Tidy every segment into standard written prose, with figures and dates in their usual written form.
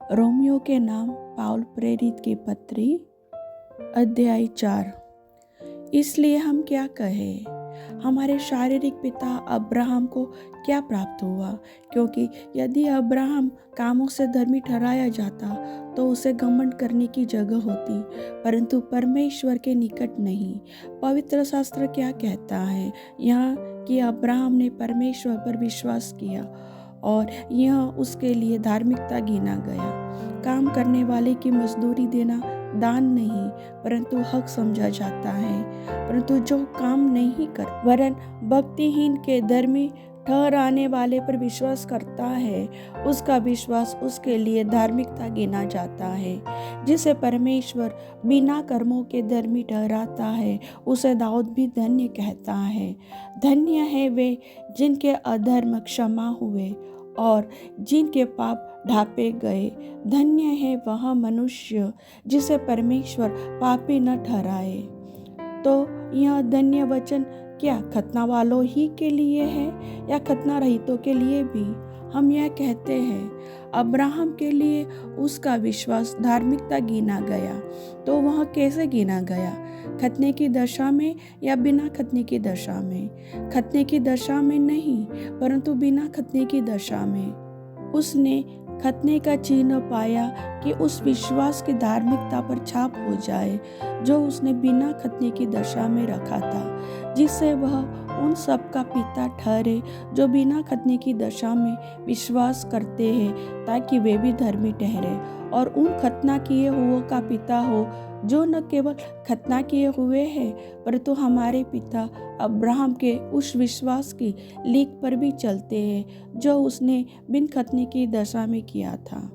Romeo के नाम पाउल प्रेरित की पत्री अध्याय 4। इसलिए हम क्या कहें? हमारे शारीरिक पिता अब्राहम को क्या प्राप्त हुआ? क्योंकि यदि अब्राहम कामों से धर्मी ठहराया जाता तो उसे घमंड करने की जगह होती, परंतु परमेश्वर के निकट नहीं। पवित्र शास्त्र क्या कहता है? यह कि अब्राहम ने परमेश्वर पर विश्वास किया और यह उसके लिए धार्मिकता गिना गया। काम करने वाले की मजदूरी देना दान नहीं परंतु हक समझा जाता है, परंतु जो काम नहीं कर वरन भक्तिहीन के धर्मी ठहराने वाले पर विश्वास करता है, उसका विश्वास उसके लिए धार्मिकता गिना जाता है। जिसे परमेश्वर बिना कर्मों के धर्मी ठहराता है, उसे दाऊद भी धन्य कहता है। धन्य है वे जिनके अधर्म क्षमा हुए और जिनके पाप ढांपे गए। धन्य है वह मनुष्य जिसे परमेश्वर पापी न ठहराए। तो यह धन्य वचन क्या खतना वालों ही के लिए है या खतना रहितों के लिए भी? हम यह कहते हैं अब्राहम के लिए उसका विश्वास धार्मिकता गिना गया। तो वह कैसे गिना गया? खतने की दशा में या बिना खतने की दशा में? खतने की दशा में नहीं परंतु बिना खतने की दशा में। उसने खतने का चिन्ह पाया कि उस विश्वास की धार्मिकता पर छाप हो जाए जो उसने बिना खतने की दशा में रखा था, जिससे वह उन सब का पिता ठहरे जो बिना खतने की दशा में विश्वास करते हैं, ताकि वे भी धर्मी ठहरे और उन खतना किए हुओं का पिता हो जो न केवल खतना किए हुए हैं परंतु हमारे पिता अब्राहम के उस विश्वास की लीक पर भी चलते हैं जो उसने बिन खतने की दशा में किया था।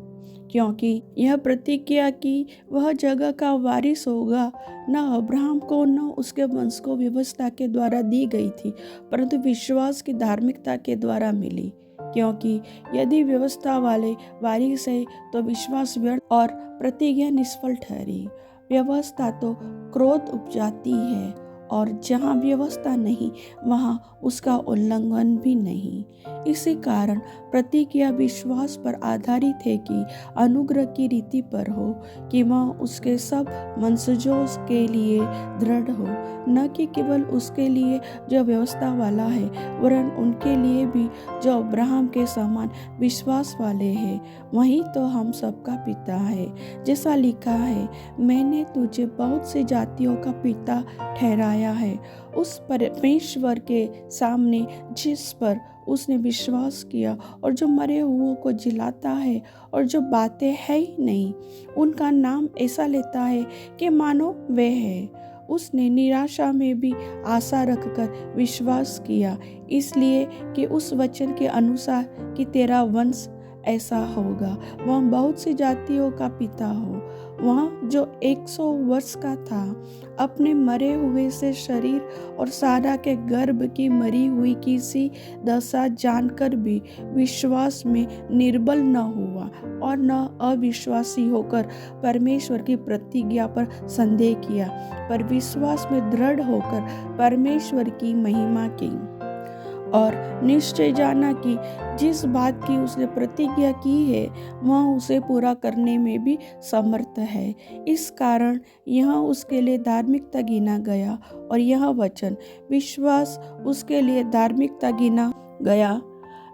क्योंकि यह प्रतिज्ञा की वह जगह का वारिस होगा न अब्राहम को न उसके वंश को व्यवस्था के द्वारा दी गई थी परंतु विश्वास की धार्मिकता के द्वारा मिली। क्योंकि यदि व्यवस्था वाले वारिस है तो विश्वास व्यर्थ और प्रतिज्ञा निष्फल ठहरी। व्यवस्था तो क्रोध उपजाती है और जहाँ व्यवस्था नहीं वहाँ उसका उल्लंघन भी नहीं। इसी कारण प्रतिज्ञा विश्वास पर आधारित है कि अनुग्रह की रीति पर हो कि वह उसके सब वंशजों के लिए दृढ़ हो, न कि केवल उसके लिए जो व्यवस्था वाला है वरन उनके लिए भी जो अब्राहम के समान विश्वास वाले हैं। वही तो हम सबका पिता है, जैसा लिखा है, मैंने तुझे बहुत सी जातियों का पिता ठहराया है। उस परमेश्वर के सामने जिस पर उसने विश्वास किया और जो मरे हुओं को जिलाता है और जो बातें है ही नहीं उनका नाम ऐसा लेता है कि मानो वे है। उसने निराशा में भी आशा रखकर विश्वास किया, इसलिए कि उस वचन के अनुसार कि तेरा वंश ऐसा होगा, वह बहुत सी जातियों का पिता हो। वह जो 100 वर्ष का था अपने मरे हुए से शरीर और सारा के गर्भ की मरी हुई किसी दशा जानकर भी विश्वास में निर्बल न हुआ और न अविश्वासी होकर परमेश्वर की प्रतिज्ञा पर संदेह किया, पर विश्वास में दृढ़ होकर परमेश्वर की महिमा की और निश्चय जाना कि जिस बात की उसने प्रतिज्ञा की है वह उसे पूरा करने में भी समर्थ है। इस कारण यह उसके लिए धार्मिकता गिना गया और यह वचन विश्वास उसके लिए धार्मिकता गिना गया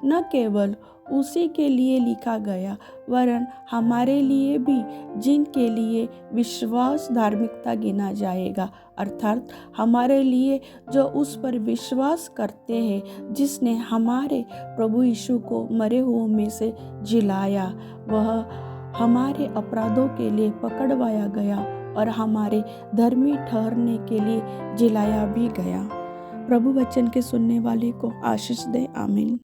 न केवल उसी के लिए लिखा गया वरन हमारे लिए भी, जिनके लिए विश्वास धार्मिकता गिना जाएगा, अर्थात हमारे लिए जो उस पर विश्वास करते हैं जिसने हमारे प्रभु यीशु को मरे हुओं में से जिलाया। वह हमारे अपराधों के लिए पकड़वाया गया और हमारे धर्मी ठहरने के लिए जिलाया भी गया। प्रभु वचन के सुनने वाले को आशीष दे। आमीन।